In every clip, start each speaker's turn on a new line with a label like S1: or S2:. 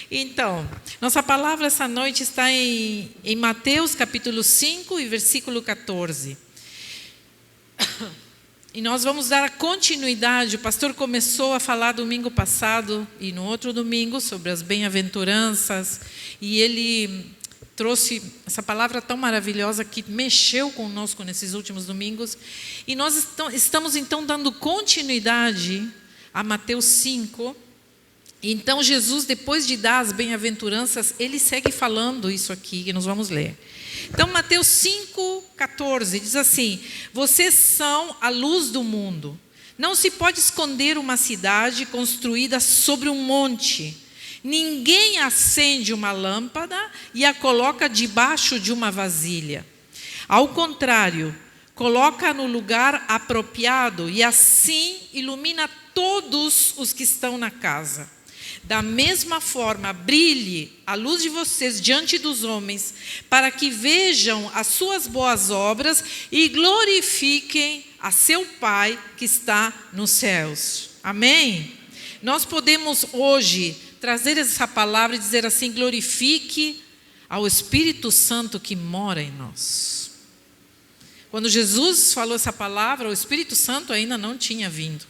S1: Então, nossa palavra essa noite está em Mateus capítulo 5 e versículo 14. E nós vamos dar continuidade. O pastor começou a falar domingo passado e no outro domingo sobre as bem-aventuranças. E ele trouxe essa palavra tão maravilhosa que mexeu conosco nesses últimos domingos. E nós estamos então dando continuidade a Mateus 5. Então Jesus, depois de dar as bem-aventuranças, ele segue falando isso aqui, que nós vamos ler. Então Mateus 5,14 diz assim: vocês são a luz do mundo. Não se pode esconder uma cidade construída sobre um monte. Ninguém acende uma lâmpada e a coloca debaixo de uma vasilha. Ao contrário, coloca no lugar apropriado e assim ilumina todos os que estão na casa. Da mesma forma, brilhe a luz de vocês diante dos homens, para que vejam as suas boas obras e glorifiquem a seu Pai que está nos céus. Amém? Nós podemos hoje trazer essa palavra e dizer assim: glorifique ao Espírito Santo que mora em nós. Quando Jesus falou essa palavra, o Espírito Santo ainda não tinha vindo.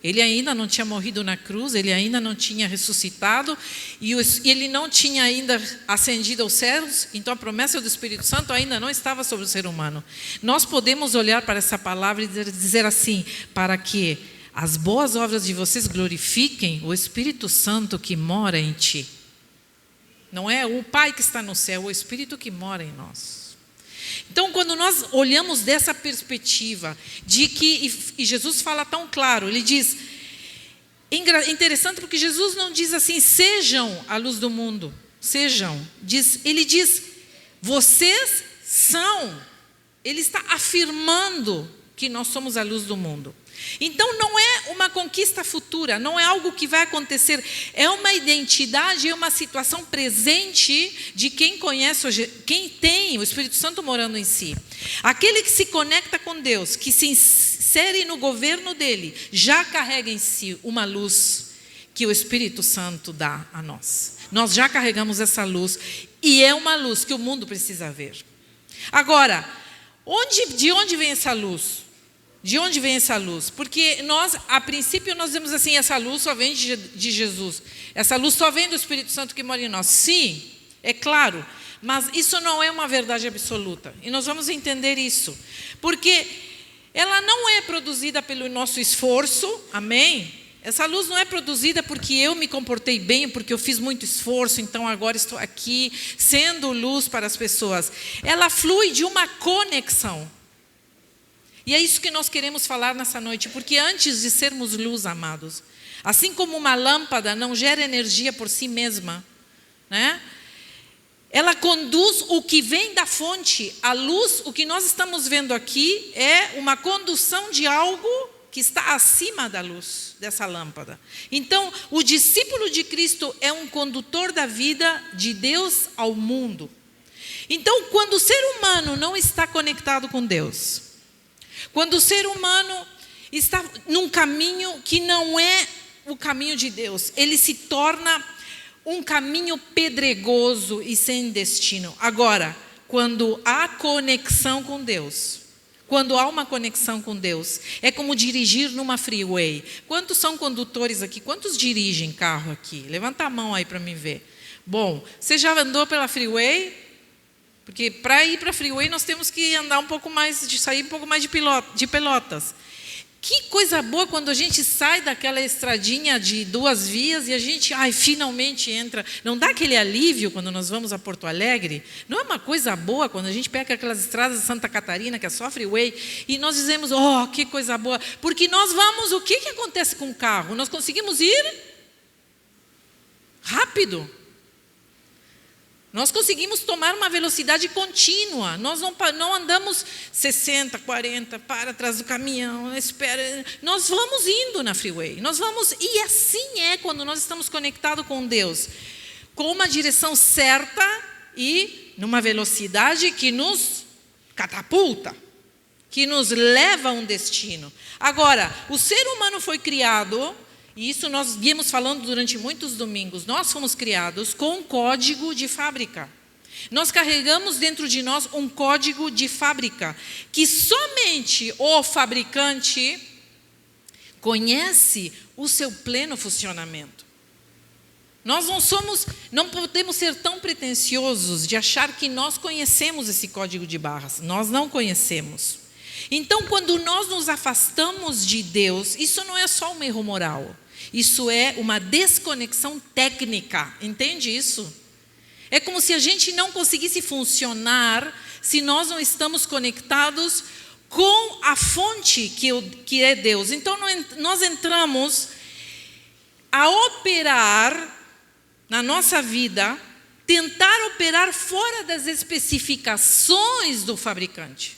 S1: Ele ainda não tinha morrido na cruz, ele ainda não tinha ressuscitado e ele não tinha ainda ascendido aos céus, então a promessa do Espírito Santo ainda não estava sobre o ser humano. Nós podemos olhar para essa palavra e dizer assim: para que as boas obras de vocês glorifiquem o Espírito Santo que mora em ti. Não é o Pai que está no céu, é o Espírito que mora em nós. Então, quando nós olhamos dessa perspectiva de que, e Jesus fala tão claro, ele diz, interessante porque Jesus não diz assim, sejam a luz do mundo, sejam, ele diz, vocês são, ele está afirmando que nós somos a luz do mundo. Então não é uma conquista futura, não é algo que vai acontecer, é uma identidade, é uma situação presente de quem conhece, quem tem o Espírito Santo morando em si. Aquele que se conecta com Deus, que se insere no governo dele, já carrega em si uma luz que o Espírito Santo dá a nós. Nós já carregamos essa luz e é uma luz que o mundo precisa ver. Agora, de onde vem essa luz? De onde vem essa luz? Porque nós, a princípio, nós dizemos assim, essa luz só vem de Jesus. Essa luz só vem do Espírito Santo que mora em nós. Sim, é claro, mas isso não é uma verdade absoluta. E nós vamos entender isso. Porque ela não é produzida pelo nosso esforço, amém? Essa luz não é produzida porque eu me comportei bem, porque eu fiz muito esforço, então agora estou aqui sendo luz para as pessoas. Ela flui de uma conexão. E é isso que nós queremos falar nessa noite, porque antes de sermos luz, amados, assim como uma lâmpada não gera energia por si mesma, né? Ela conduz o que vem da fonte. A luz, o que nós estamos vendo aqui, é uma condução de algo que está acima da luz dessa lâmpada. Então, o discípulo de Cristo é um condutor da vida de Deus ao mundo. Então, quando o ser humano não está conectado com Deus, quando o ser humano está num caminho que não é o caminho de Deus, ele se torna um caminho pedregoso e sem destino. Agora, quando há conexão com Deus, quando há uma conexão com Deus, é como dirigir numa freeway. Quantos são condutores aqui? Quantos dirigem carro aqui? Levanta a mão aí para me ver. Bom, você já andou pela freeway? Porque para ir para a freeway nós temos que andar um pouco mais, sair um pouco mais de Pelotas. Que coisa boa quando a gente sai daquela estradinha de 2 vias e a gente, finalmente entra. Não dá aquele alívio quando nós vamos a Porto Alegre? Não é uma coisa boa quando a gente pega aquelas estradas de Santa Catarina, que é só freeway, e nós dizemos, que coisa boa. Porque nós vamos, o que acontece com o carro? Nós conseguimos ir rápido. Nós conseguimos tomar uma velocidade contínua. Nós não andamos 60, 40, para atrás do caminhão, espera. Nós vamos indo na freeway. E assim é quando nós estamos conectados com Deus. Com uma direção certa e numa velocidade que nos catapulta, que nos leva a um destino. Agora, o ser humano foi criado e isso nós viemos falando durante muitos domingos, nós fomos criados com um código de fábrica. Nós carregamos dentro de nós um código de fábrica, que somente o fabricante conhece o seu pleno funcionamento. Nós não podemos ser tão pretensiosos de achar que nós conhecemos esse código de barras. Nós não conhecemos. Então, quando nós nos afastamos de Deus, isso não é só um erro moral. Isso é uma desconexão técnica. Entende isso? É como se a gente não conseguisse funcionar se nós não estamos conectados com a fonte que é Deus. Então, nós entramos a operar na nossa vida, tentar operar fora das especificações do fabricante.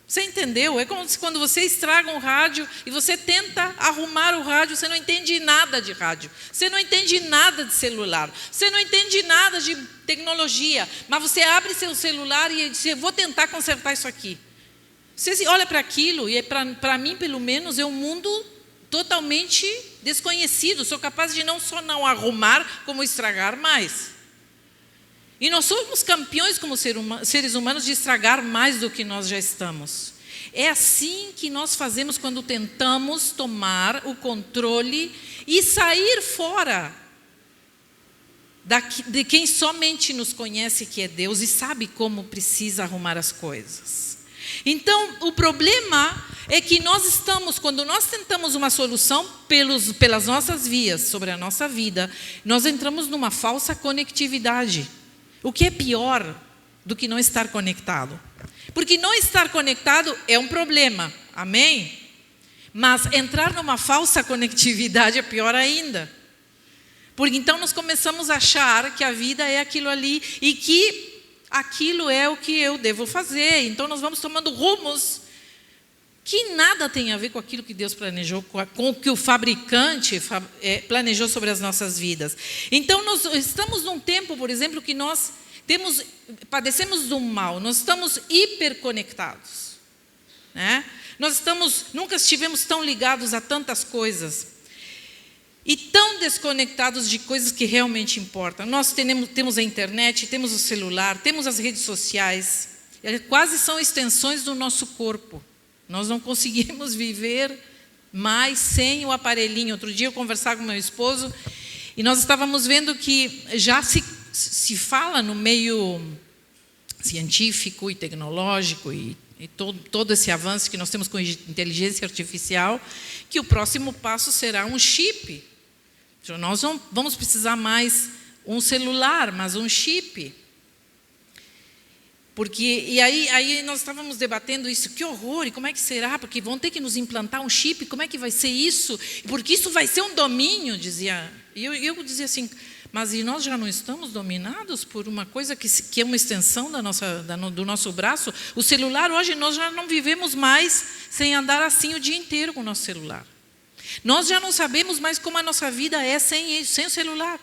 S1: Você entendeu? É como se quando você estraga um rádio e você tenta arrumar o rádio, você não entende nada de rádio, você não entende nada de celular, você não entende nada de tecnologia, mas você abre seu celular e diz, eu vou tentar consertar isso aqui. Você olha para aquilo e para mim, pelo menos, é um mundo totalmente desconhecido. Sou capaz de não só não arrumar, como estragar mais. E nós somos campeões como seres humanos de estragar mais do que nós já estamos. É assim que nós fazemos quando tentamos tomar o controle e sair fora de quem somente nos conhece, que é Deus, e sabe como precisa arrumar as coisas. Então, o problema é que quando nós tentamos uma solução pelas nossas vias, sobre a nossa vida, nós entramos numa falsa conectividade. O que é pior do que não estar conectado? Porque não estar conectado é um problema, amém? Mas entrar numa falsa conectividade é pior ainda. Porque então nós começamos a achar que a vida é aquilo ali e que aquilo é o que eu devo fazer. Então nós vamos tomando rumos que nada tem a ver com aquilo que Deus planejou, com o que o fabricante planejou sobre as nossas vidas. Então nós estamos num tempo, por exemplo, que nós padecemos do mal, nós estamos hiperconectados, né? Nunca estivemos tão ligados a tantas coisas e tão desconectados de coisas que realmente importam. Nós temos a internet, temos o celular, temos as redes sociais, quase são extensões do nosso corpo. Nós não conseguimos viver mais sem o aparelhinho. Outro dia eu conversava com meu esposo e nós estávamos vendo que já se fala no meio científico e tecnológico e todo esse avanço que nós temos com inteligência artificial, que o próximo passo será um chip. Então, nós não vamos precisar mais um celular, mas um chip. E aí nós estávamos debatendo isso, que horror, e como é que será? Porque vão ter que nos implantar um chip, como é que vai ser isso? Porque isso vai ser um domínio, dizia. E eu dizia assim, mas e nós já não estamos dominados por uma coisa que é uma extensão do nosso braço? O celular, hoje, nós já não vivemos mais sem andar assim o dia inteiro com o nosso celular. Nós já não sabemos mais como a nossa vida é sem o celular.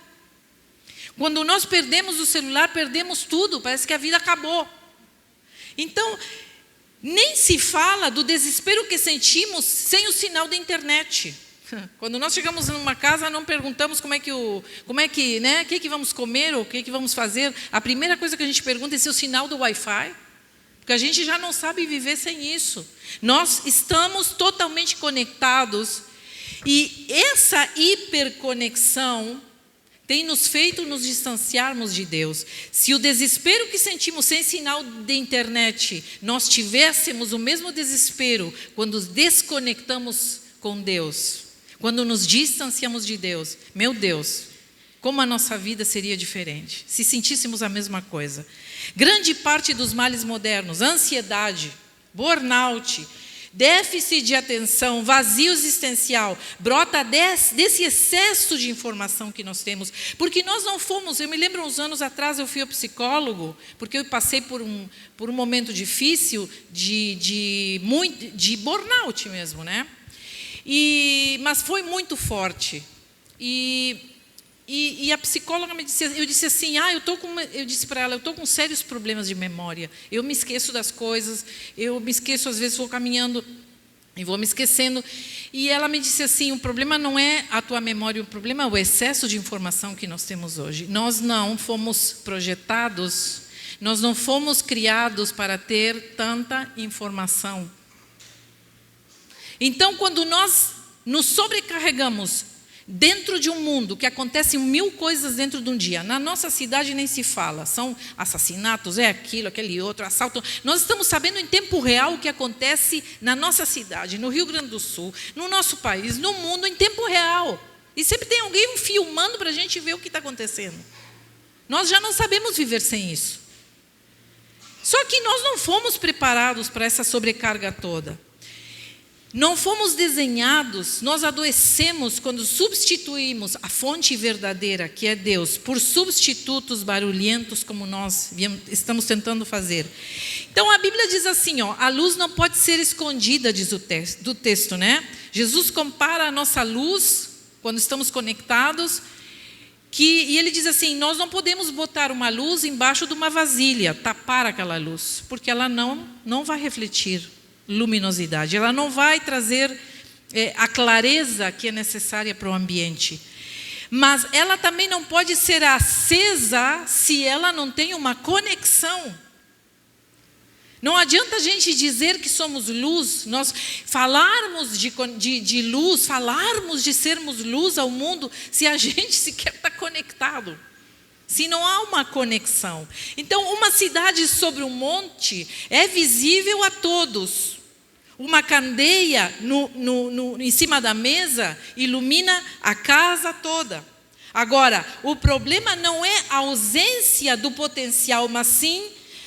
S1: Quando nós perdemos o celular, perdemos tudo, parece que a vida acabou. Então, nem se fala do desespero que sentimos sem o sinal da internet. Quando nós chegamos numa casa, não perguntamos o que vamos comer ou o que vamos fazer. A primeira coisa que a gente pergunta é se o sinal do Wi-Fi, porque a gente já não sabe viver sem isso. Nós estamos totalmente conectados e essa hiperconexão tem nos feito nos distanciarmos de Deus. Se o desespero que sentimos sem sinal de internet, nós tivéssemos o mesmo desespero quando desconectamos com Deus, quando nos distanciamos de Deus, meu Deus, como a nossa vida seria diferente, se sentíssemos a mesma coisa. Grande parte dos males modernos, ansiedade, burnout, déficit de atenção, vazio existencial, brota desse excesso de informação que nós temos. Porque nós não fomos, eu me lembro uns anos atrás, eu fui ao psicólogo, porque eu passei por um momento difícil de burnout mesmo, né? Mas foi muito forte. E a psicóloga me disse, eu disse assim, eu disse para ela, eu estou com sérios problemas de memória, eu me esqueço das coisas, eu me esqueço, às vezes vou caminhando e vou me esquecendo. E ela me disse assim, o problema não é a tua memória, o problema é o excesso de informação que nós temos hoje. Nós não fomos projetados, nós não fomos criados para ter tanta informação. Então, quando nós nos sobrecarregamos dentro de um mundo que acontecem 1000 coisas dentro de um dia, na nossa cidade nem se fala, são assassinatos, é aquilo, aquele outro, assalto. Nós estamos sabendo em tempo real o que acontece na nossa cidade, no Rio Grande do Sul, no nosso país, no mundo, em tempo real. E sempre tem alguém filmando para a gente ver o que está acontecendo. Nós já não sabemos viver sem isso. Só que nós não fomos preparados para essa sobrecarga toda. Não fomos desenhados, nós adoecemos quando substituímos a fonte verdadeira, que é Deus, por substitutos barulhentos como nós estamos tentando fazer. Então a Bíblia diz assim, a luz não pode ser escondida, diz o texto, né? Jesus compara a nossa luz, quando estamos conectados, e ele diz assim, nós não podemos botar uma luz embaixo de uma vasilha, tapar aquela luz, porque ela não vai refletir luminosidade, ela não vai trazer a clareza que é necessária para o ambiente. Mas ela também não pode ser acesa se ela não tem uma conexão. Não adianta a gente dizer que somos luz, nós falarmos de luz, falarmos de sermos luz ao mundo, se a gente sequer está conectado. Se não há uma conexão. Então, uma cidade sobre um monte é visível a todos. Uma candeia em cima da mesa ilumina a casa toda. Agora, o problema não é a ausência do potencial, mas sim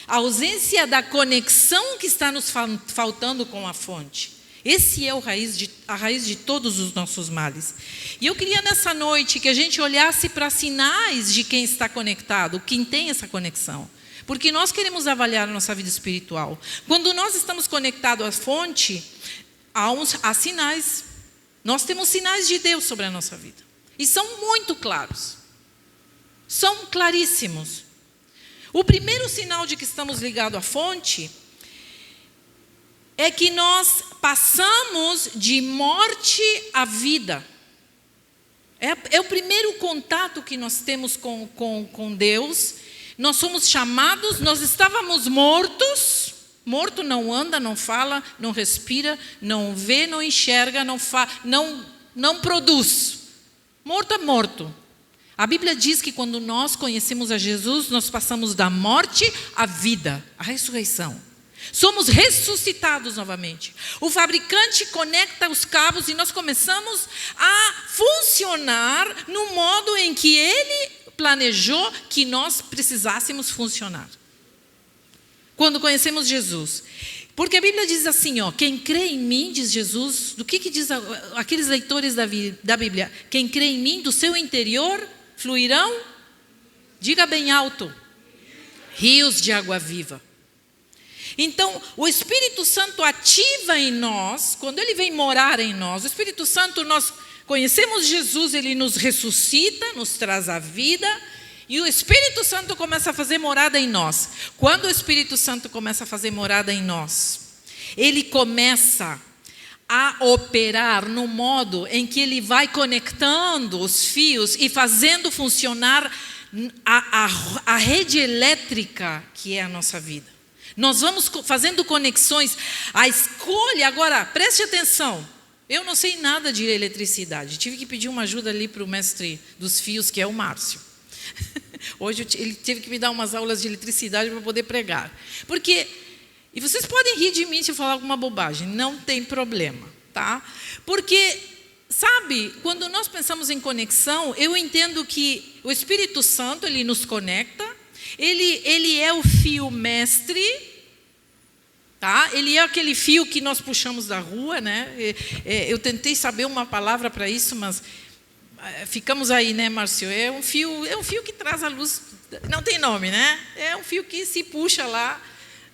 S1: a ausência da conexão que está nos faltando com a fonte. Esse é a raiz de todos os nossos males. E eu queria nessa noite que a gente olhasse para sinais de quem está conectado, quem tem essa conexão. Porque nós queremos avaliar a nossa vida espiritual. Quando nós estamos conectados à fonte, há sinais. Nós temos sinais de Deus sobre a nossa vida. E são muito claros. São claríssimos. O primeiro sinal de que estamos ligados à fonte é que nós passamos de morte à vida. É o primeiro contato que nós temos com Deus. Nós somos chamados, nós estávamos mortos. Morto não anda, não fala, não respira, não vê, não enxerga, não produz. Morto é morto. A Bíblia diz que quando nós conhecemos a Jesus, nós passamos da morte à vida, à ressurreição. Somos ressuscitados novamente. O fabricante conecta os cabos e nós começamos a funcionar no modo em que ele planejou que nós precisássemos funcionar. Quando conhecemos Jesus. Porque a Bíblia diz assim, quem crê em mim, diz Jesus, do que diz aqueles leitores da Bíblia? Quem crê em mim, do seu interior fluirão, diga bem alto, rios de água viva. Então, o Espírito Santo ativa em nós, quando ele vem morar em nós, o Espírito Santo, nós conhecemos Jesus, ele nos ressuscita, nos traz a vida, e o Espírito Santo começa a fazer morada em nós. Quando o Espírito Santo começa a fazer morada em nós, ele começa a operar no modo em que ele vai conectando os fios e fazendo funcionar a rede elétrica que é a nossa vida. Nós vamos fazendo conexões. A escolha, agora, preste atenção. Eu não sei nada de eletricidade. Tive que pedir uma ajuda ali para o mestre dos fios, que é o Márcio. Hoje ele teve que me dar umas aulas de eletricidade para poder pregar. Porque, e vocês podem rir de mim se eu falar alguma bobagem, não tem problema, tá? Porque, sabe, quando nós pensamos em conexão, eu entendo que o Espírito Santo, ele nos conecta, ele é o fio mestre, tá? Ele é aquele fio que nós puxamos da rua, né? Eu tentei saber uma palavra para isso, mas ficamos aí, né, Márcio? É um fio que traz a luz, não tem nome, né? É um fio que se puxa lá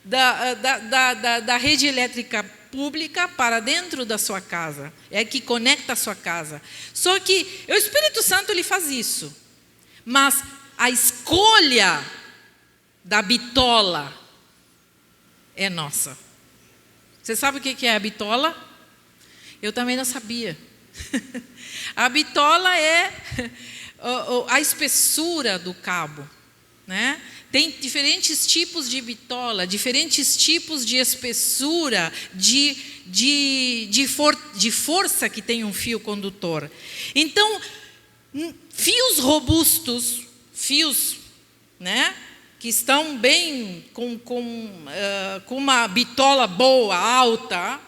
S1: da rede elétrica pública para dentro da sua casa, é que conecta a sua casa. Só que o Espírito Santo, ele faz isso, mas a escolha da bitola é nossa. Você sabe o que é a bitola? Eu também não sabia. A bitola é a espessura do cabo, né? Tem diferentes tipos de bitola, diferentes tipos de espessura, de força que tem um fio condutor. Então, fios robustos, fios, né, que estão bem com uma bitola boa, alta,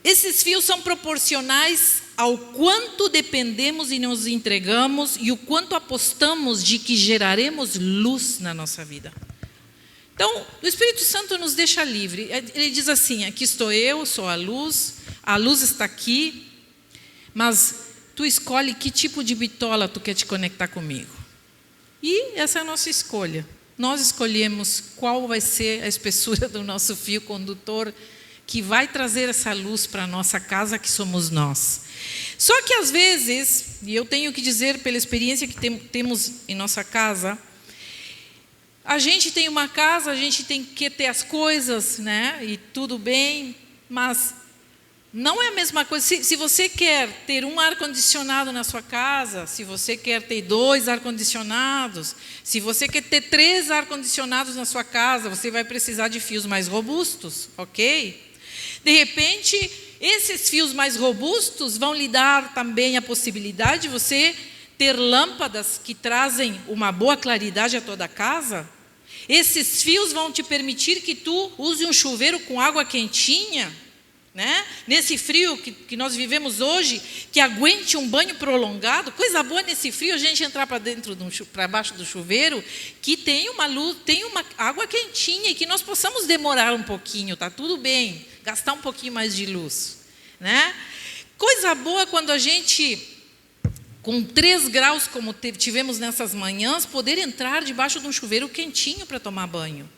S1: esses fios são proporcionais ao quanto dependemos e nos entregamos e o quanto apostamos de que geraremos luz na nossa vida. Então, o Espírito Santo nos deixa livre. Ele diz assim: aqui estou eu, sou a luz está aqui, mas tu escolhe que tipo de bitola tu quer te conectar comigo. E essa é a nossa escolha. Nós escolhemos qual vai ser a espessura do nosso fio condutor que vai trazer essa luz para a nossa casa, que somos nós. Só que às vezes, e eu tenho que dizer pela experiência que temos em nossa casa, a gente tem uma casa, a gente tem que ter as coisas, né? E tudo bem, mas não é a mesma coisa. Se você quer ter um ar-condicionado na sua casa, se você quer ter 2 ar-condicionados, se você quer ter 3 ar-condicionados na sua casa, você vai precisar de fios mais robustos, ok? De repente, esses fios mais robustos vão lhe dar também a possibilidade de você ter lâmpadas que trazem uma boa claridade a toda a casa. Esses fios vão te permitir que tu use um chuveiro com água quentinha, né? Nesse frio que nós vivemos hoje, que aguente um banho prolongado. Coisa boa nesse frio a gente entrar para baixo do chuveiro, que tem uma luz, tem uma água quentinha, e que nós possamos demorar um pouquinho, tá tudo bem, gastar um pouquinho mais de luz, né? Coisa boa quando a gente, com 3 graus como tivemos nessas manhãs, poder entrar debaixo de um chuveiro quentinho para tomar banho.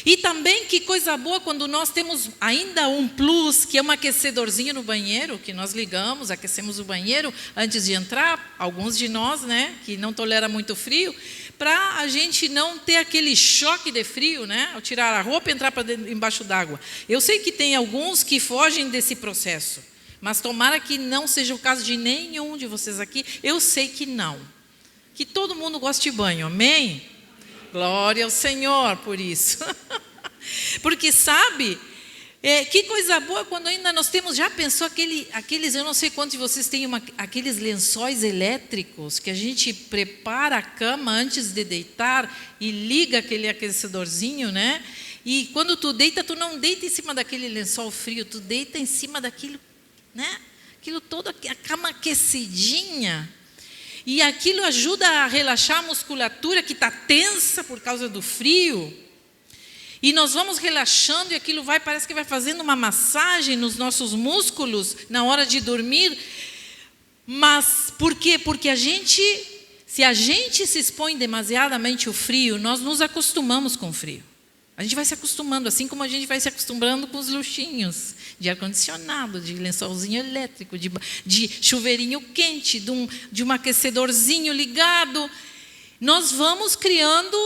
S1: E também que coisa boa quando nós temos ainda um plus, que é um aquecedorzinho no banheiro, que nós ligamos, aquecemos o banheiro antes de entrar, alguns de nós, né, que não tolera muito frio, para a gente não ter aquele choque de frio, né, ao tirar a roupa e entrar embaixo d'água. Eu sei que tem alguns que fogem desse processo, mas tomara que não seja o caso de nenhum de vocês aqui. Eu sei que não. Que todo mundo gosta de banho, amém? Glória ao Senhor por isso. Porque sabe, que coisa boa quando ainda nós temos, já pensou aqueles, eu não sei quantos de vocês têm aqueles lençóis elétricos que a gente prepara a cama antes de deitar e liga aquele aquecedorzinho, né? E quando tu deita, tu não deita em cima daquele lençol frio, tu deita em cima daquilo, né? Aquilo todo, a cama aquecidinha. E aquilo ajuda a relaxar a musculatura que está tensa por causa do frio. E nós vamos relaxando e aquilo parece que vai fazendo uma massagem nos nossos músculos na hora de dormir. Mas por quê? Porque se a gente se expõe demasiadamente ao frio, nós nos acostumamos com o frio. A gente vai se acostumando, assim como a gente vai se acostumando com os luxinhos de ar-condicionado, de lençolzinho elétrico, de chuveirinho quente, de um aquecedorzinho ligado. Nós vamos criando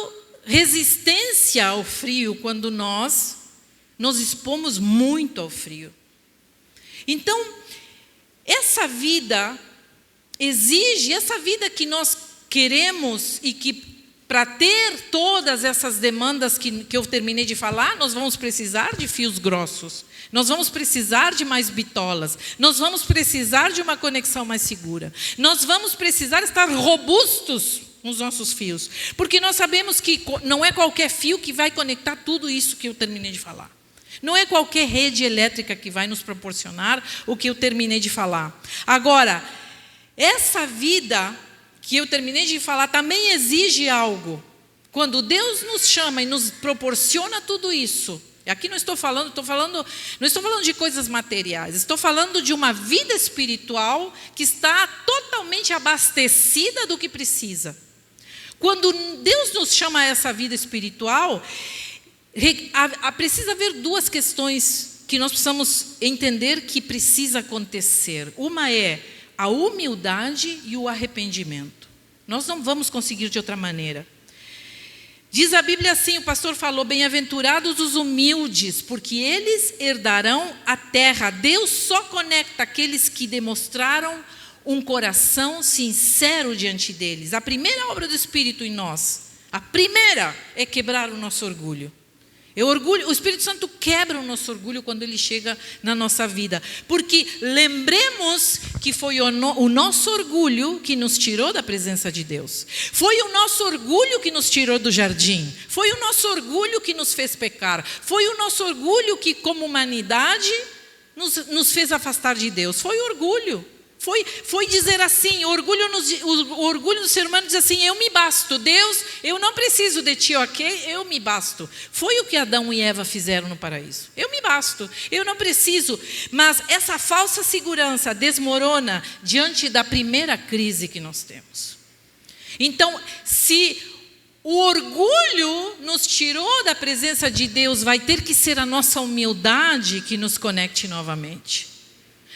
S1: resistência ao frio quando nós nos expomos muito ao frio. Então, essa vida que nós queremos e que para ter todas essas demandas que eu terminei de falar, nós vamos precisar de fios grossos, nós vamos precisar de mais bitolas, nós vamos precisar de uma conexão mais segura, nós vamos precisar estar robustos nos nossos fios, porque nós sabemos que não é qualquer fio que vai conectar tudo isso que eu terminei de falar. Não é qualquer rede elétrica que vai nos proporcionar o que eu terminei de falar. Agora, essa vida que eu terminei de falar também exige algo. Quando Deus nos chama e nos proporciona tudo isso, e aqui não estou falando de coisas materiais, estou falando de uma vida espiritual que está totalmente abastecida do que precisa. Quando Deus nos chama a essa vida espiritual, precisa haver 2 questões que nós precisamos entender que precisa acontecer. Uma é a humildade e o arrependimento. Nós não vamos conseguir de outra maneira. Diz a Bíblia assim, o pastor falou, bem-aventurados os humildes, porque eles herdarão a terra. Deus só conecta aqueles que demonstraram um coração sincero diante deles. A primeira obra do Espírito em nós, a primeira é quebrar o nosso orgulho. O Espírito Santo quebra o nosso orgulho quando ele chega na nossa vida. Porque lembremos que foi o nosso orgulho que nos tirou da presença de Deus. Foi o nosso orgulho que nos tirou do jardim. Foi o nosso orgulho que nos fez pecar. Foi o nosso orgulho que, como humanidade, nos fez afastar de Deus. Foi orgulho. Foi dizer assim, o orgulho do ser humano diz assim, eu me basto, Deus, eu não preciso de ti, ok? Eu me basto. Foi o que Adão e Eva fizeram no paraíso. Eu me basto, eu não preciso. Mas essa falsa segurança desmorona diante da primeira crise que nós temos. Então, se o orgulho nos tirou da presença de Deus, vai ter que ser a nossa humildade que nos conecte novamente.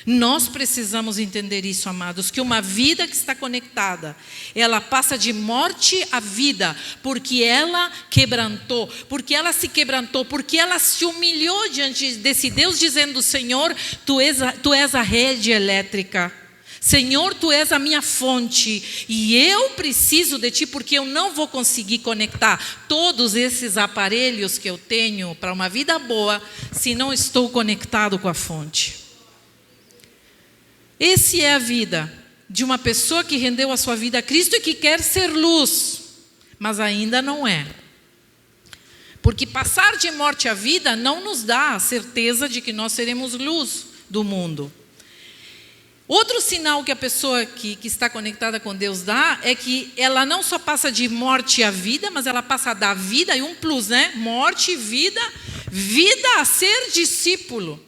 S1: Nós precisamos entender isso, amados, que uma vida que está conectada, ela passa de morte à vida, porque ela quebrantou, porque ela se quebrantou, porque ela se humilhou diante desse Deus, dizendo, Senhor, tu és a rede elétrica, Senhor, tu és a minha fonte, e eu preciso de ti, porque eu não vou conseguir conectar todos esses aparelhos que eu tenho para uma vida boa, se não estou conectado com a fonte. Essa é a vida de uma pessoa que rendeu a sua vida a Cristo e que quer ser luz, mas ainda não é. Porque passar de morte à vida não nos dá a certeza de que nós seremos luz do mundo. Outro sinal que a pessoa que está conectada com Deus dá é que ela não só passa de morte à vida, mas ela passa a dar vida, e um plus, né? Morte, vida a ser discípulo.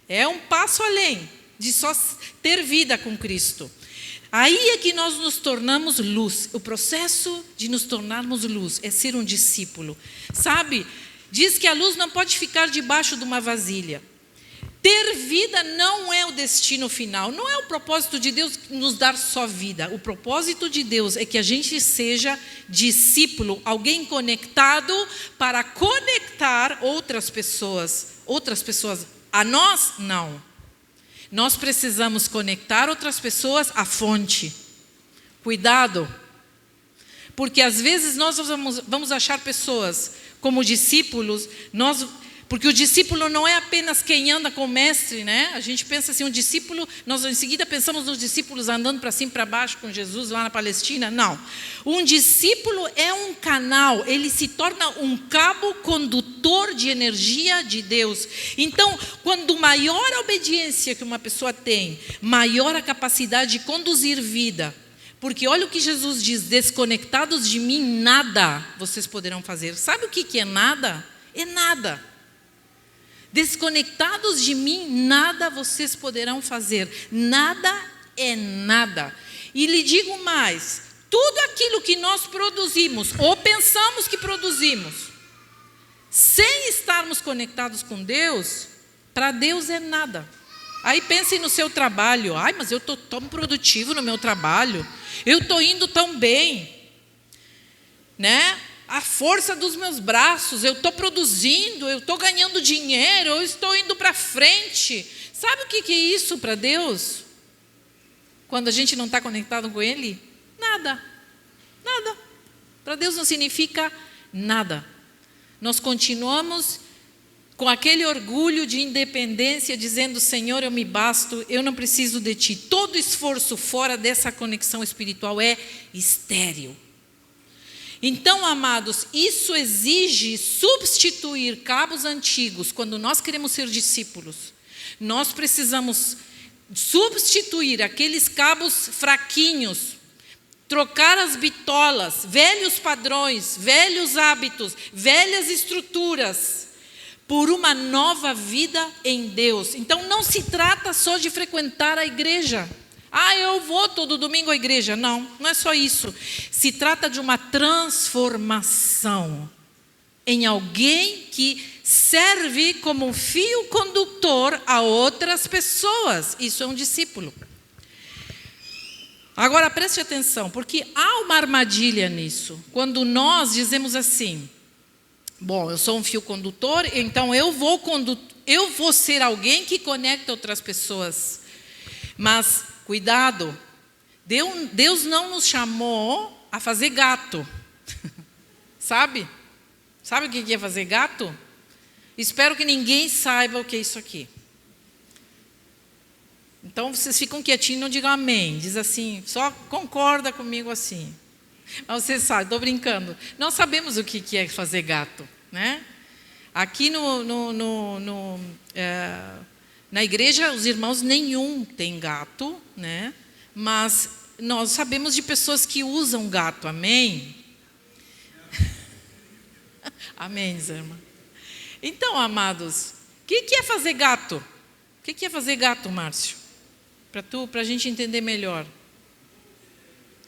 S1: É um passo além de só ter vida com Cristo. Aí é que nós nos tornamos luz. O processo de nos tornarmos luz é ser um discípulo. Sabe, diz que a luz não pode ficar debaixo de uma vasilha. Ter vida não é o destino final. Não é o propósito de Deus nos dar só vida. O propósito de Deus é que a gente seja discípulo, alguém conectado para conectar outras pessoas. Outras pessoas a nós, não. Nós precisamos conectar outras pessoas à fonte. Cuidado, porque às vezes nós vamos achar pessoas como discípulos, porque o discípulo não é apenas quem anda com o mestre, né? A gente pensa assim, um discípulo, nós em seguida pensamos nos discípulos andando para cima e para baixo com Jesus lá na Palestina. Não, um discípulo é um canal, ele se torna um cabo condutor de energia de Deus. Então, quando maior a obediência que uma pessoa tem, maior a capacidade de conduzir vida. Porque olha o que Jesus diz, desconectados de mim, nada vocês poderão fazer. Sabe o que é nada? É nada. Desconectados de mim, nada vocês poderão fazer. Nada é nada. E lhe digo mais, tudo aquilo que nós produzimos, ou pensamos que produzimos, sem estarmos conectados com Deus, para Deus é nada. Aí pensem no seu trabalho. Ai, mas eu estou tão produtivo no meu trabalho. Eu estou indo tão bem. Né? A força dos meus braços, eu estou produzindo, eu estou ganhando dinheiro, eu estou indo para frente. Sabe o que é isso para Deus? Quando a gente não está conectado com Ele? Nada. Nada. Para Deus não significa nada. Nós continuamos com aquele orgulho de independência, dizendo, Senhor, eu me basto, eu não preciso de Ti. Todo esforço fora dessa conexão espiritual é estéril. Então, amados, isso exige substituir cabos antigos. Quando nós queremos ser discípulos, nós precisamos substituir aqueles cabos fraquinhos, trocar as bitolas, velhos padrões, velhos hábitos, velhas estruturas, por uma nova vida em Deus. Então, não se trata só de frequentar a igreja. Ah, eu vou todo domingo à igreja. Não, não é só isso. Se trata de uma transformação em alguém que serve como um fio condutor a outras pessoas. Isso é um discípulo. Agora preste atenção, porque há uma armadilha nisso. Quando nós dizemos assim, bom, eu sou um fio condutor, então eu vou ser alguém que conecta outras pessoas. Mas, cuidado, Deus não nos chamou a fazer gato. Sabe? Sabe o que é fazer gato? Espero que ninguém saiba o que é isso aqui. Então, vocês ficam quietinhos e não digam amém. Diz assim, só concorda comigo assim. Mas você sabe, estou brincando. Nós sabemos o que é fazer gato, né? Aqui na igreja, os irmãos nenhum tem gato, né? Mas nós sabemos de pessoas que usam gato, amém? Amém, irmã. Então, amados, o que é fazer gato? O que é fazer gato, Márcio? Para a gente entender melhor.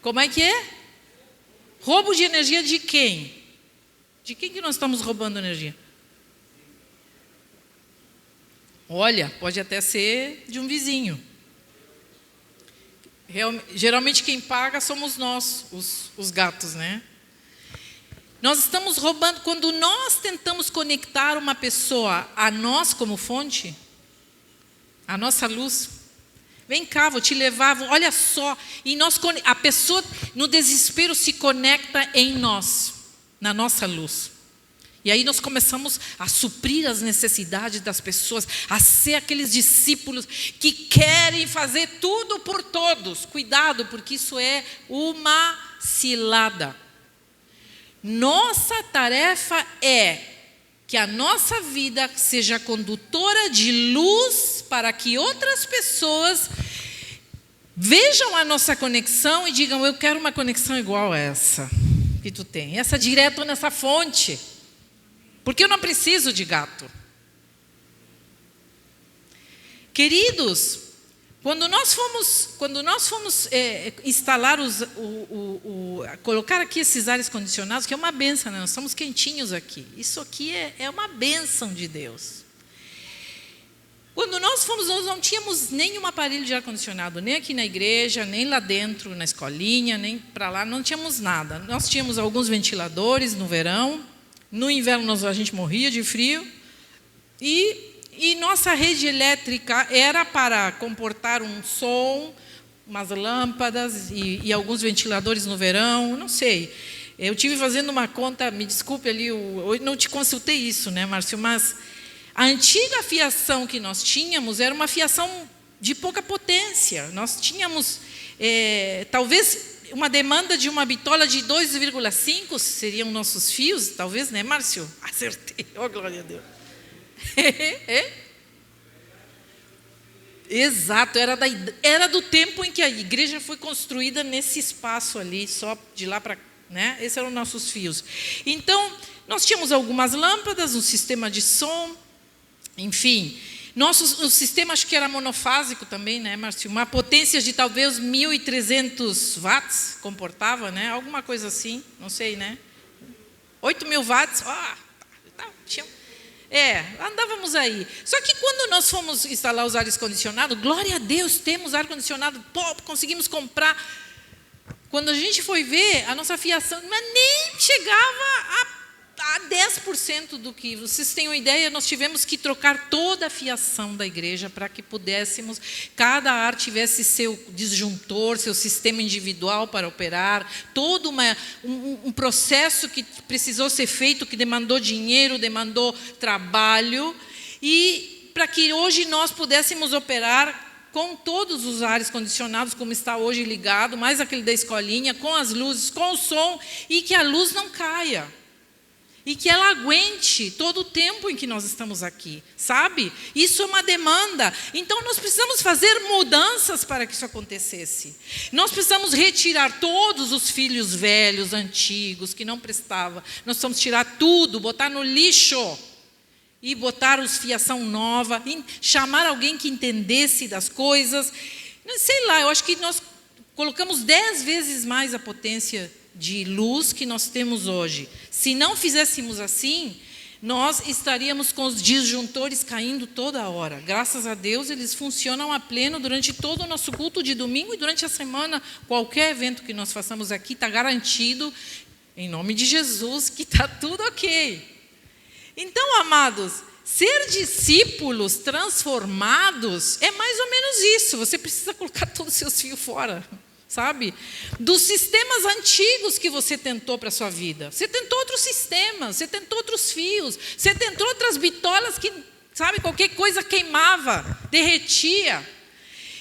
S1: Como é que é? Roubo de energia de quem? De quem que nós estamos roubando energia? Olha, pode até ser de um vizinho. Geralmente quem paga somos nós, os gatos, né? Nós estamos roubando, quando nós tentamos conectar uma pessoa a nós como fonte, a nossa luz, vem cá, vou te levar, olha só, e a pessoa no desespero se conecta em nós, na nossa luz. E aí nós começamos a suprir as necessidades das pessoas, a ser aqueles discípulos que querem fazer tudo por todos. Cuidado, porque isso é uma cilada. Nossa tarefa é que a nossa vida seja condutora de luz para que outras pessoas vejam a nossa conexão e digam, eu quero uma conexão igual a essa que tu tem. Essa direto nessa fonte. Porque eu não preciso de gato. Queridos, quando nós fomos instalar colocar aqui esses ares condicionados, que é uma bênção, né? Nós estamos quentinhos aqui. Isso aqui é uma bênção de Deus. Quando nós fomos, nós não tínhamos nenhum aparelho de ar-condicionado, nem aqui na igreja, nem lá dentro, na escolinha, nem para lá, não tínhamos nada. Nós tínhamos alguns ventiladores no verão, no inverno a gente morria de frio, e nossa rede elétrica era para comportar um som, umas lâmpadas e alguns ventiladores no verão, não sei. Eu tive fazendo uma conta, me desculpe ali, eu não te consultei isso, né, Márcio, mas a antiga fiação que nós tínhamos era uma fiação de pouca potência. Nós tínhamos, talvez, uma demanda de uma bitola de 2,5 seriam nossos fios, talvez, né, Márcio? Acertei, oh, glória a Deus. Exato, era do tempo em que a igreja foi construída nesse espaço ali, só de lá para, né? Esses eram nossos fios. Então, nós tínhamos algumas lâmpadas, um sistema de som, enfim. O sistema acho que era monofásico também, né, Márcio? Uma potência de talvez 1.300 watts, comportava, né? Alguma coisa assim, não sei, né? 8.000 watts, andávamos aí. Só que quando nós fomos instalar os ares condicionados, glória a Deus, temos ar-condicionado, conseguimos comprar. Quando a gente foi ver, a nossa fiação nem chegava a 10% do que, vocês têm uma ideia, nós tivemos que trocar toda a fiação da igreja para que pudéssemos, cada ar tivesse seu disjuntor, seu sistema individual para operar, todo um processo que precisou ser feito, que demandou dinheiro, demandou trabalho, e para que hoje nós pudéssemos operar com todos os ares condicionados, como está hoje ligado, mais aquele da escolinha, com as luzes, com o som, e que a luz não caia. E que ela aguente todo o tempo em que nós estamos aqui, sabe? Isso é uma demanda. Então, nós precisamos fazer mudanças para que isso acontecesse. Nós precisamos retirar todos os filhos velhos, antigos, que não prestavam. Nós precisamos tirar tudo, botar no lixo. E botar os fiação nova, chamar alguém que entendesse das coisas. Sei lá, eu acho que nós colocamos 10 vezes mais a potência de luz que nós temos hoje. Se não fizéssemos assim, nós estaríamos com os disjuntores caindo toda hora. Graças a Deus, eles funcionam a pleno durante todo o nosso culto de domingo e durante a semana. Qualquer evento que nós façamos aqui está garantido, em nome de Jesus, que está tudo ok. Então, amados, ser discípulos transformados é mais ou menos isso. Você precisa colocar todos os seus fios fora, sabe? Dos sistemas antigos que você tentou para a sua vida. Você tentou outros sistemas, você tentou outros fios, você tentou outras bitolas que, sabe, qualquer coisa queimava, derretia.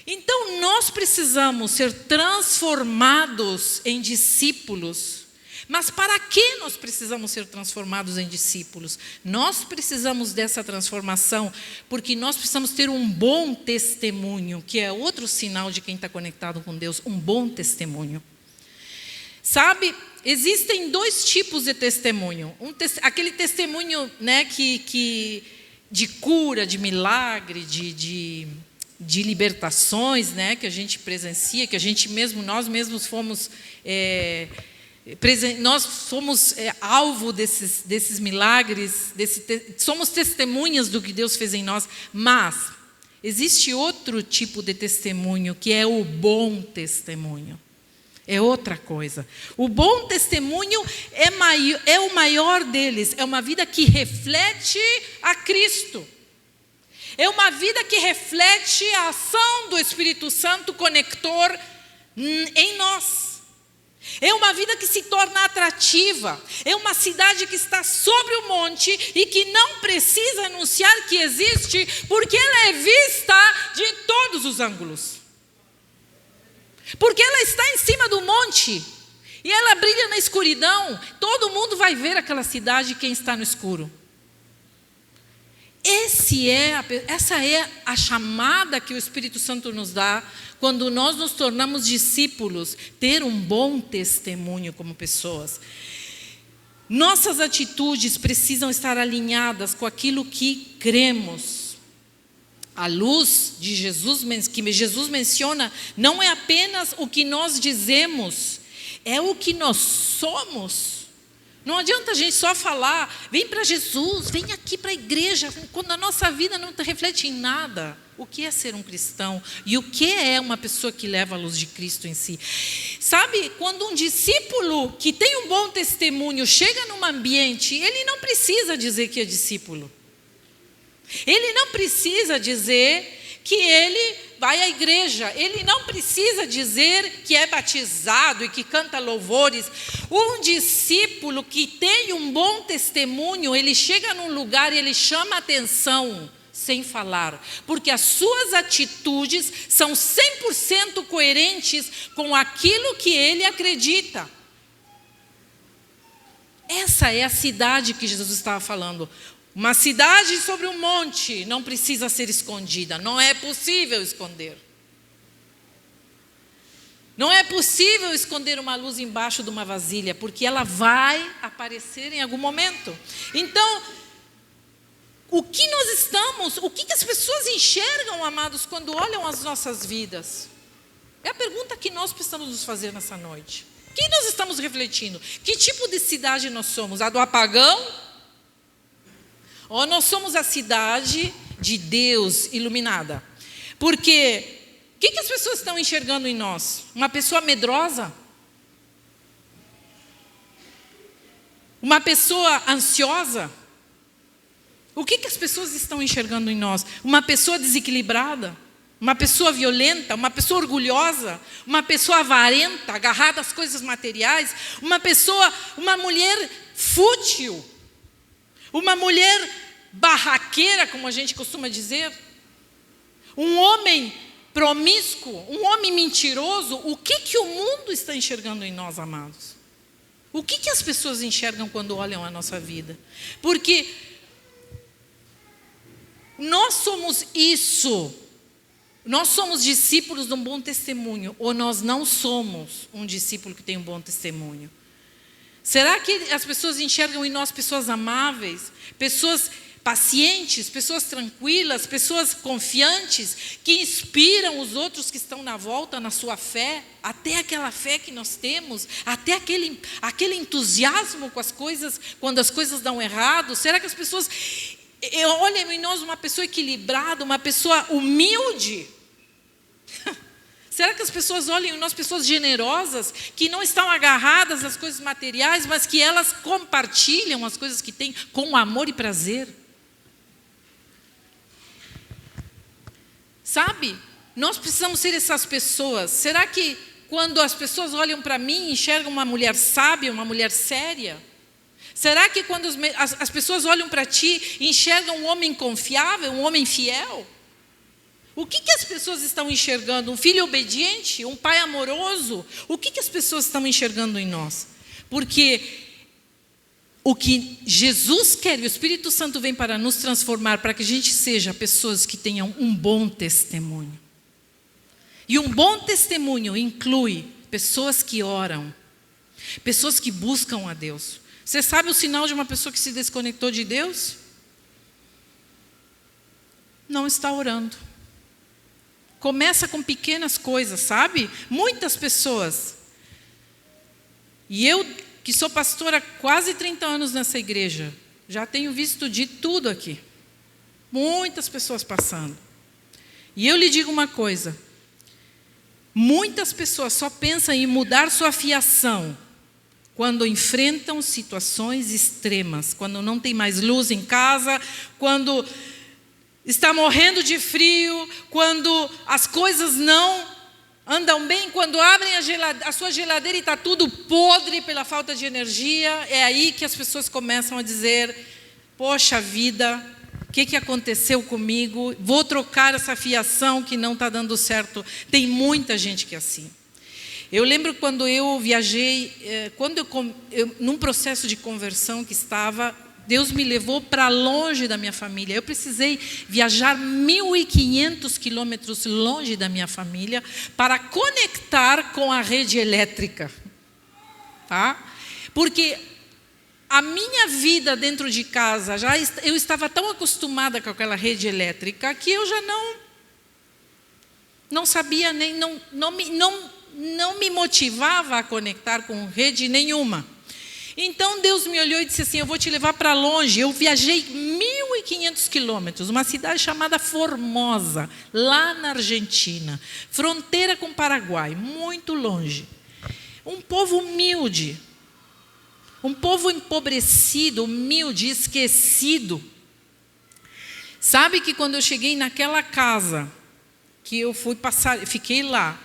S1: Então, nós precisamos ser transformados em discípulos. Mas para que nós precisamos ser transformados em discípulos? Nós precisamos dessa transformação porque nós precisamos ter um bom testemunho, que é outro sinal de quem está conectado com Deus, um bom testemunho. Sabe, existem dois tipos de testemunho. Aquele testemunho, né, que de cura, de milagre, de libertações, né, que a gente presencia, que a gente mesmo, nós mesmos fomos... nós somos alvo desses milagres, somos testemunhas do que Deus fez em nós, mas existe outro tipo de testemunho, que é o bom testemunho. É outra coisa. O bom testemunho é o maior deles, é uma vida que reflete a Cristo. É uma vida que reflete a ação do Espírito Santo conector em nós. É uma vida que se torna atrativa. É uma cidade que está sobre o monte e que não precisa anunciar que existe, porque ela é vista de todos os ângulos. Porque ela está em cima do monte e ela brilha na escuridão. Todo mundo vai ver aquela cidade, quem está no escuro. Essa é a chamada que o Espírito Santo nos dá quando nós nos tornamos discípulos, ter um bom testemunho como pessoas. Nossas atitudes precisam estar alinhadas com aquilo que cremos. A luz de Jesus, que Jesus menciona, não é apenas o que nós dizemos, é o que nós somos. Não adianta a gente só falar, vem para Jesus, vem aqui para a igreja, quando a nossa vida não reflete em nada. O que é ser um cristão? E o que é uma pessoa que leva a luz de Cristo em si? Sabe, quando um discípulo que tem um bom testemunho chega num ambiente, ele não precisa dizer que é discípulo. Ele não precisa dizer que ele vai à igreja. Ele não precisa dizer que é batizado e que canta louvores. Um discípulo que tem um bom testemunho, ele chega num lugar e ele chama atenção sem falar, porque as suas atitudes são 100% coerentes com aquilo que ele acredita. Essa é a cidade que Jesus estava falando. Uma cidade sobre um monte não precisa ser escondida, não é possível esconder. Não é possível esconder uma luz embaixo de uma vasilha, porque ela vai aparecer em algum momento. Então, o que as pessoas enxergam, amados, quando olham as nossas vidas? É a pergunta que nós precisamos nos fazer nessa noite. O que nós estamos refletindo? Que tipo de cidade nós somos? A do apagão? Ou nós somos a cidade de Deus iluminada? Porque o que as pessoas estão enxergando em nós? Uma pessoa medrosa? Uma pessoa ansiosa? O que as pessoas estão enxergando em nós? Uma pessoa desequilibrada? Uma pessoa violenta? Uma pessoa orgulhosa? Uma pessoa avarenta, agarrada às coisas materiais? Uma mulher fútil? Uma mulher barraqueira, como a gente costuma dizer? Um homem promíscuo? Um homem mentiroso? O que o mundo está enxergando em nós, amados? O que as pessoas enxergam quando olham a nossa vida? Porque nós somos isso. Nós somos discípulos de um bom testemunho, ou nós não somos um discípulo que tem um bom testemunho? Será que as pessoas enxergam em nós pessoas amáveis, pessoas pacientes, pessoas tranquilas, pessoas confiantes, que inspiram os outros que estão na volta na sua fé, até aquela fé que nós temos, até aquele entusiasmo com as coisas, quando as coisas dão errado. Será que as pessoas olham em nós uma pessoa equilibrada, uma pessoa humilde? Será que as pessoas olham em nós pessoas generosas, que não estão agarradas às coisas materiais, mas que elas compartilham as coisas que têm com amor e prazer? Sabe? Nós precisamos ser essas pessoas. Será que quando as pessoas olham para mim, enxergam uma mulher sábia, uma mulher séria? Será que quando as pessoas olham para ti, enxergam um homem confiável, um homem fiel? O que as pessoas estão enxergando? Um filho obediente? Um pai amoroso? O que as pessoas estão enxergando em nós? Porque o que Jesus quer, e o Espírito Santo vem para nos transformar, para que a gente seja pessoas que tenham um bom testemunho. E um bom testemunho inclui pessoas que oram, pessoas que buscam a Deus. Você sabe o sinal de uma pessoa que se desconectou de Deus? Não está orando. Começa com pequenas coisas, sabe? Muitas pessoas. E eu, que sou pastora há quase 30 anos nessa igreja, já tenho visto de tudo aqui. Muitas pessoas passando. E eu lhe digo uma coisa. Muitas pessoas só pensam em mudar sua fiação quando enfrentam situações extremas, quando não tem mais luz em casa, quando está morrendo de frio, quando as coisas não andam bem, quando abrem a sua geladeira e está tudo podre pela falta de energia. É aí que as pessoas começam a dizer: poxa vida, o que aconteceu comigo? Vou trocar essa fiação que não está dando certo. Tem muita gente que é assim. Eu lembro quando eu viajei, num processo de conversão que estava, Deus me levou para longe da minha família. Eu precisei viajar 1.500 quilômetros longe da minha família para conectar com a rede elétrica. Tá? Porque a minha vida dentro de casa, eu estava tão acostumada com aquela rede elétrica que eu já não sabia, nem não me motivava a conectar com rede nenhuma. Então Deus me olhou e disse assim: eu vou te levar para longe. Eu viajei 1.500 quilômetros, uma cidade chamada Formosa, lá na Argentina, fronteira com o Paraguai, muito longe. Um povo humilde, um povo empobrecido, humilde, esquecido. Sabe que quando eu cheguei naquela casa, que eu fiquei lá,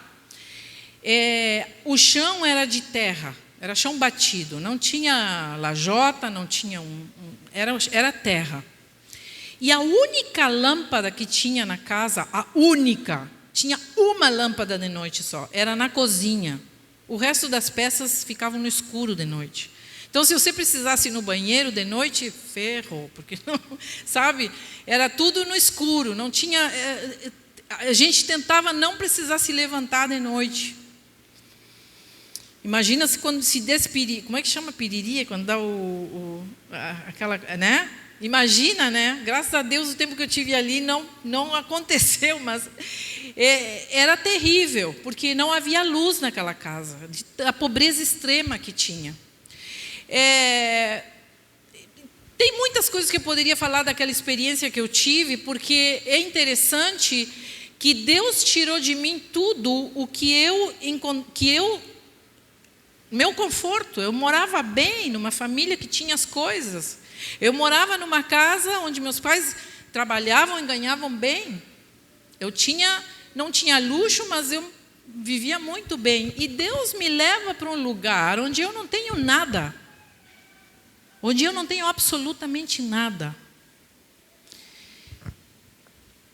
S1: o chão era de terra. Era chão batido, não tinha lajota, não tinha era terra. E a única lâmpada que tinha na casa, tinha uma lâmpada de noite só, era na cozinha. O resto das peças ficavam no escuro de noite. Então, se você precisasse ir no banheiro de noite, ferrou, porque não, sabe? Era tudo no escuro, não tinha. A gente tentava não precisar se levantar de noite. Imagina se quando se despiri, como é que chama piriri? Quando dá aquela, né? Imagina, né? Graças a Deus o tempo que eu tive ali não aconteceu, mas era terrível, porque não havia luz naquela casa, a pobreza extrema que tinha. Tem muitas coisas que eu poderia falar daquela experiência que eu tive, porque é interessante que Deus tirou de mim tudo o meu conforto. Eu morava bem numa família que tinha as coisas. Eu morava numa casa onde meus pais trabalhavam e ganhavam bem. Não tinha luxo, mas eu vivia muito bem. E Deus me leva para um lugar onde eu não tenho nada. Onde eu não tenho absolutamente nada.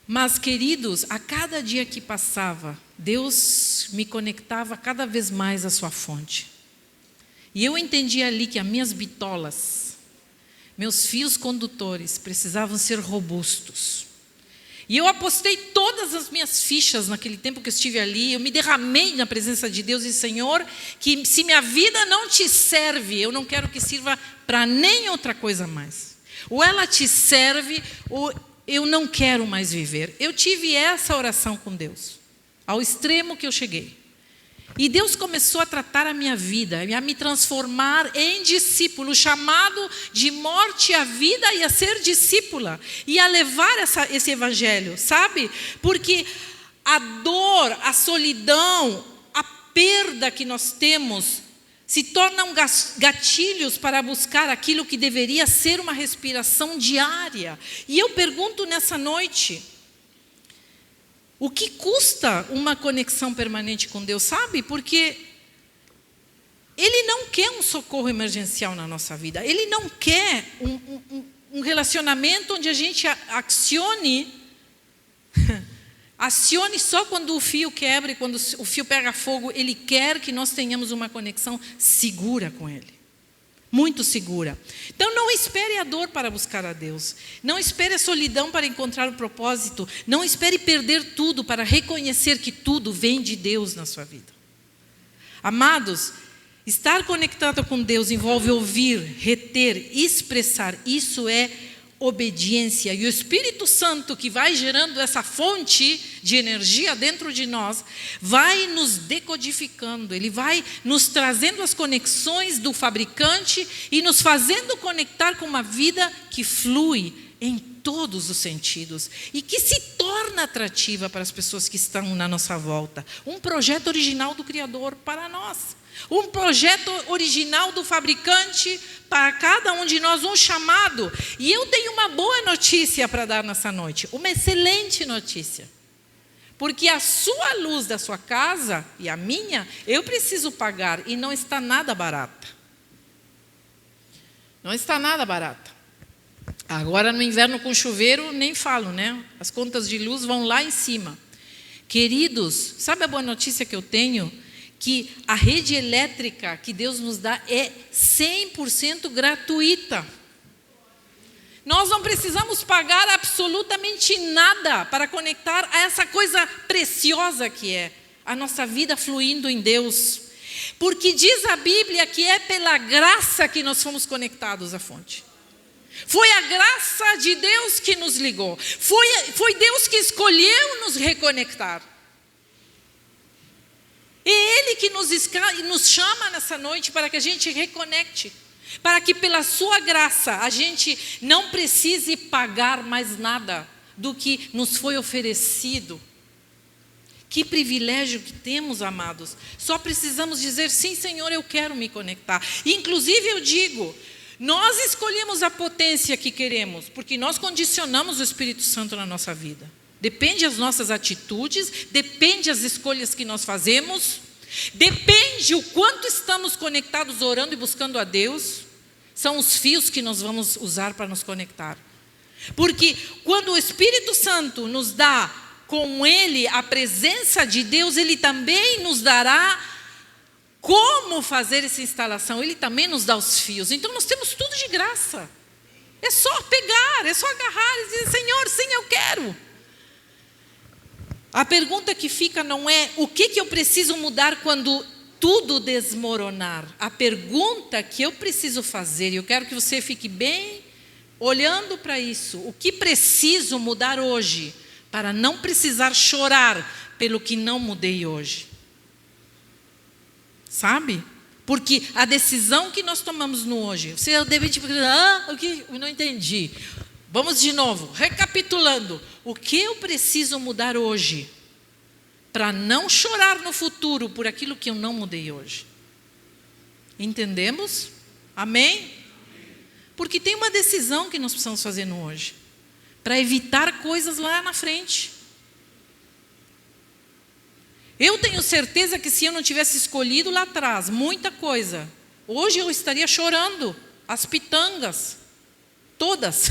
S1: Mas, queridos, a cada dia que passava, Deus me conectava cada vez mais à sua fonte. E eu entendi ali que as minhas bitolas, meus fios condutores, precisavam ser robustos. E eu apostei todas as minhas fichas naquele tempo que eu estive ali. Eu me derramei na presença de Deus e disse: Senhor, que se minha vida não te serve, eu não quero que sirva para nem outra coisa mais. Ou ela te serve, ou eu não quero mais viver. Eu tive essa oração com Deus, ao extremo que eu cheguei. E Deus começou a tratar a minha vida, a me transformar em discípulo, chamado de morte à vida e a ser discípula, e a levar esse evangelho, sabe? Porque a dor, a solidão, a perda que nós temos, se tornam gatilhos para buscar aquilo que deveria ser uma respiração diária. E eu pergunto nessa noite, o que custa uma conexão permanente com Deus, sabe? Porque Ele não quer um socorro emergencial na nossa vida. Ele não quer um relacionamento onde a gente acione só quando o fio quebra e quando o fio pega fogo. Ele quer que nós tenhamos uma conexão segura com Ele. Muito segura. Então não espere a dor para buscar a Deus. Não espere a solidão para encontrar o propósito. Não espere perder tudo para reconhecer que tudo vem de Deus na sua vida. Amados, estar conectado com Deus envolve ouvir, reter, expressar. Isso é obediência. E o Espírito Santo, que vai gerando essa fonte de energia dentro de nós, vai nos decodificando. Ele vai nos trazendo as conexões do fabricante e nos fazendo conectar com uma vida que flui em todos os sentidos e que se torna atrativa para as pessoas que estão na nossa volta. Um projeto original do Criador para nós. Um projeto original do fabricante para cada um de nós, um chamado. E eu tenho uma boa notícia para dar nessa noite, uma excelente notícia. Porque a sua luz da sua casa e a minha, eu preciso pagar e não está nada barata. Não está nada barata. Agora no inverno com chuveiro, nem falo, né? As contas de luz vão lá em cima. Queridos, sabe a boa notícia que eu tenho? Que a rede elétrica que Deus nos dá é 100% gratuita. Nós não precisamos pagar absolutamente nada para conectar a essa coisa preciosa que é a nossa vida fluindo em Deus. Porque diz a Bíblia que é pela graça que nós fomos conectados à fonte. Foi a graça de Deus que nos ligou. Foi Deus que escolheu nos reconectar. É Ele que nos chama nessa noite para que a gente reconecte. Para que pela sua graça a gente não precise pagar mais nada do que nos foi oferecido. Que privilégio que temos, amados. Só precisamos dizer, sim, Senhor, eu quero me conectar. Inclusive eu digo, nós escolhemos a potência que queremos, porque nós condicionamos o Espírito Santo na nossa vida. Depende das nossas atitudes, depende das escolhas que nós fazemos, depende o quanto estamos conectados orando e buscando a Deus. São os fios que nós vamos usar para nos conectar. Porque quando o Espírito Santo nos dá com Ele a presença de Deus, Ele também nos dará como fazer essa instalação. Ele também nos dá os fios. Então nós temos tudo de graça. É só pegar, é só agarrar e dizer, Senhor, sim, eu quero. A pergunta que fica não é o que eu preciso mudar quando tudo desmoronar. A pergunta que eu preciso fazer, e eu quero que você fique bem olhando para isso, o que preciso mudar hoje para não precisar chorar pelo que não mudei hoje? Sabe? Porque a decisão que nós tomamos no hoje, você deve tipo, o que? Eu não entendi. Vamos de novo, recapitulando. O que eu preciso mudar hoje para não chorar no futuro por aquilo que eu não mudei hoje? Entendemos? Amém? Porque tem uma decisão que nós precisamos fazer no hoje, para evitar coisas lá na frente. Eu tenho certeza que se eu não tivesse escolhido lá atrás muita coisa, hoje eu estaria chorando as pitangas, todas.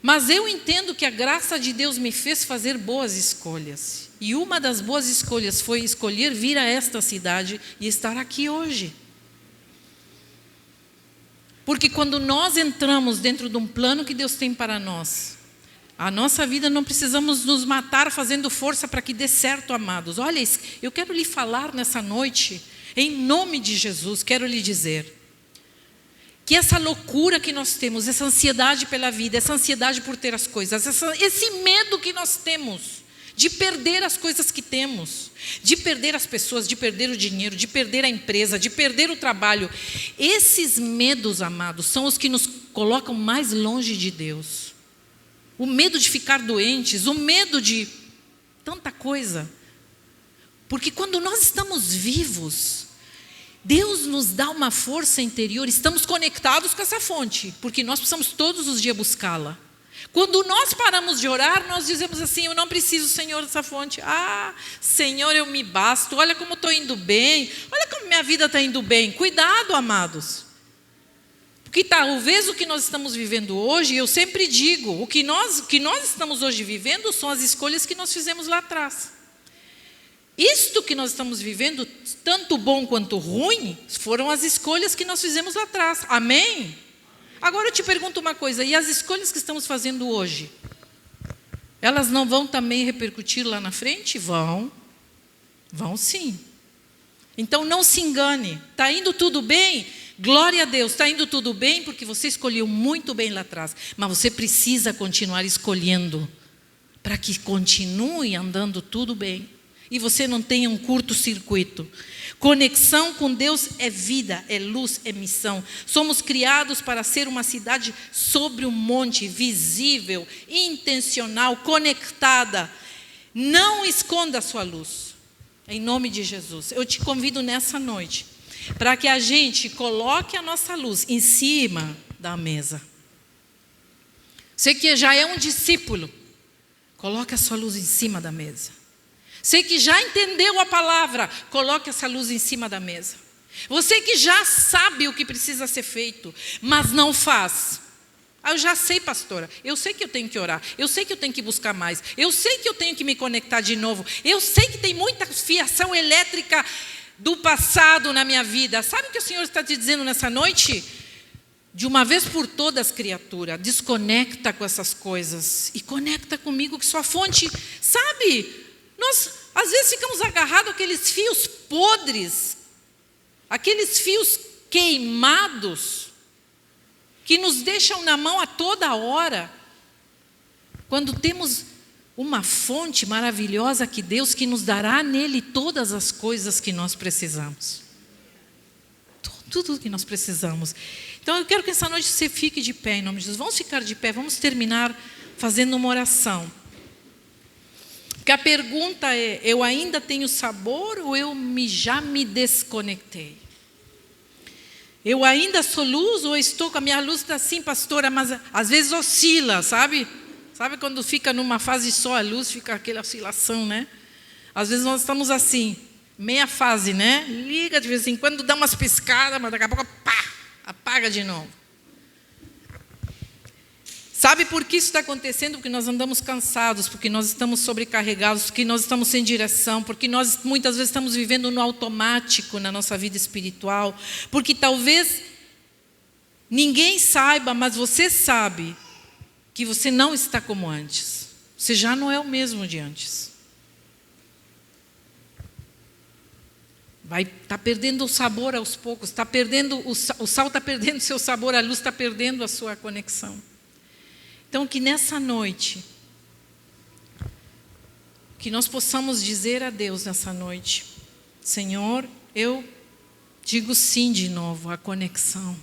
S1: Mas eu entendo que a graça de Deus me fez fazer boas escolhas. E uma das boas escolhas foi escolher vir a esta cidade e estar aqui hoje. Porque quando nós entramos dentro de um plano que Deus tem para nós, a nossa vida não precisamos nos matar fazendo força para que dê certo, amados. Olha, eu quero lhe falar nessa noite, em nome de Jesus, quero lhe dizer. que essa loucura que nós temos, essa ansiedade pela vida, essa ansiedade por ter as coisas, esse medo que nós temos de perder as coisas que temos, de perder as pessoas, de perder o dinheiro, de perder a empresa, de perder o trabalho. Esses medos, amados, são os que nos colocam mais longe de Deus. O medo de ficar doentes, o medo de tanta coisa. Porque quando nós estamos vivos, Deus nos dá uma força interior, estamos conectados com essa fonte, porque nós precisamos todos os dias buscá-la. Quando nós paramos de orar, nós dizemos assim: eu não preciso, Senhor, dessa fonte. Senhor, eu me basto, olha como estou indo bem, olha como minha vida está indo bem. Cuidado, amados. Porque talvez o que nós estamos vivendo hoje, eu sempre digo, o que nós estamos hoje vivendo são as escolhas que nós fizemos lá atrás. Isto que nós estamos vivendo, tanto bom quanto ruim, foram as escolhas que nós fizemos lá atrás. Amém? Agora eu te pergunto uma coisa, e as escolhas que estamos fazendo hoje, elas não vão também repercutir lá na frente? Vão sim. Então não se engane, está indo tudo bem? Glória a Deus, está indo tudo bem porque você escolheu muito bem lá atrás, mas você precisa continuar escolhendo, para que continue andando tudo bem. E você não tenha um curto-circuito. Conexão com Deus é vida, é luz, é missão. Somos criados para ser uma cidade sobre um monte, visível, intencional, conectada. Não esconda a sua luz. Em nome de Jesus. Eu te convido nessa noite, para que a gente coloque a nossa luz em cima da mesa. Você que já é um discípulo, coloque a sua luz em cima da mesa. Você que já entendeu a palavra, coloque essa luz em cima da mesa. Você que já sabe o que precisa ser feito, mas não faz. Eu já sei, pastora, eu sei que eu tenho que orar, eu sei que eu tenho que buscar mais, eu sei que eu tenho que me conectar de novo, eu sei que tem muita fiação elétrica do passado na minha vida. Sabe o que o Senhor está te dizendo nessa noite? De uma vez por todas, criatura, desconecta com essas coisas e conecta comigo, que sua fonte, sabe? Nós, às vezes, ficamos agarrados àqueles fios podres, aqueles fios queimados, que nos deixam na mão a toda hora, quando temos uma fonte maravilhosa que Deus, que nos dará nele todas as coisas que nós precisamos. Tudo que nós precisamos. Então, eu quero que essa noite você fique de pé, em nome de Jesus. Vamos ficar de pé, vamos terminar fazendo uma oração. Porque a pergunta é: eu ainda tenho sabor ou já me desconectei? Eu ainda sou luz ou estou com a minha luz está assim, pastora, mas às vezes oscila, sabe? Sabe quando fica numa fase só a luz, fica aquela oscilação, né? Às vezes nós estamos assim, meia fase, né? Liga de vez em quando, dá umas piscadas, mas daqui a pouco, pá, apaga de novo. Sabe por que isso está acontecendo? Porque nós andamos cansados, porque nós estamos sobrecarregados, porque nós estamos sem direção, porque nós muitas vezes estamos vivendo no automático na nossa vida espiritual, porque talvez ninguém saiba, mas você sabe que você não está como antes. Você já não é o mesmo de antes. Está perdendo o sabor aos poucos, está perdendo o sal está perdendo o seu sabor, a luz está perdendo a sua conexão. Então, que nessa noite, que nós possamos dizer a Deus nessa noite: Senhor, eu digo sim de novo à conexão.